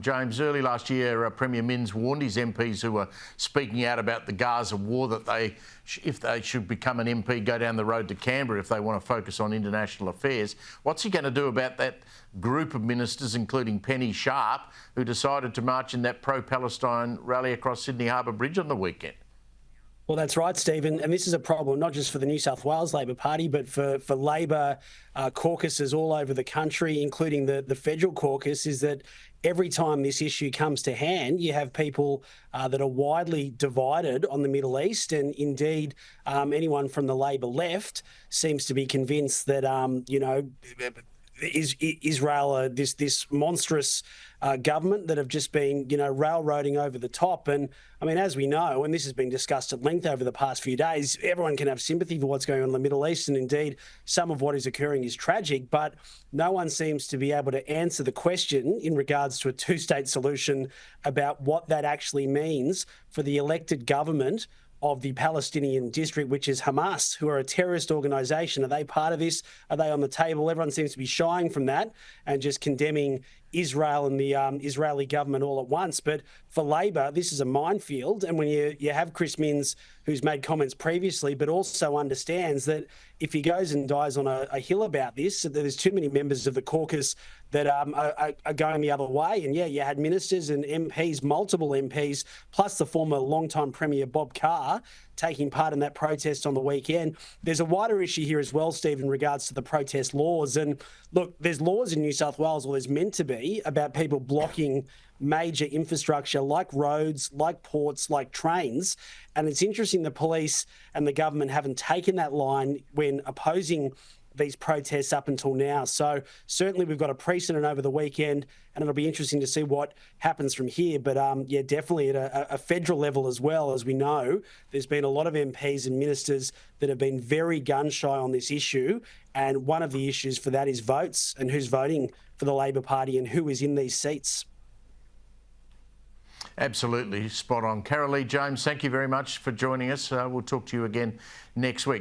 James, early last year, Premier Minns warned his MPs who were speaking out about the Gaza war that if they should become an MP, go down the road to Canberra if they want to focus on international affairs. What's he going to do about that group of ministers, including Penny Sharp, who decided to march in that pro-Palestine rally across Sydney Harbour Bridge on the weekend? Well, that's right, Stephen. And this is a problem not just for the New South Wales Labor Party, but for Labor caucuses all over the country, including the federal caucus, is that every time this issue comes to hand, you have people that are widely divided on the Middle East. And indeed, anyone from the Labor left seems to be convinced that, Israel, this monstrous government that have just been, railroading over the top. And I mean, as we know, and this has been discussed at length over the past few days, everyone can have sympathy for what's going on in the Middle East. And indeed, some of what is occurring is tragic, but no one seems to be able to answer the question in regards to a two-state solution about what that actually means for the elected government of the Palestinian district, which is Hamas, who are a terrorist organisation. Are they part of this? Are they on the table? Everyone seems to be shying from that and just condemning Israel and the Israeli government all at once. But for Labor, this is a minefield. And when you have Chris Minns, who's made comments previously, but also understands that if he goes and dies on a hill about this, there's too many members of the caucus that are going the other way. And yeah, you had ministers and MPs, multiple MPs, plus the former long-time Premier Bob Carr taking part in that protest on the weekend. There's a wider issue here as well, Steve, in regards to the protest laws. And look, there's laws in New South Wales, or there's meant to be, about people blocking major infrastructure like roads, like ports, like trains. And it's interesting the police and the government haven't taken that line when opposing these protests up until now. So certainly we've got a precedent over the weekend, and it'll be interesting to see what happens from here. But yeah, definitely at a federal level as well, as we know, there's been a lot of MPs and ministers that have been very gun-shy on this issue. And one of the issues for that is votes and who's voting for the Labor Party and who is in these seats. Absolutely spot on. Carolee James, thank you very much for joining us. We'll talk to you again next week.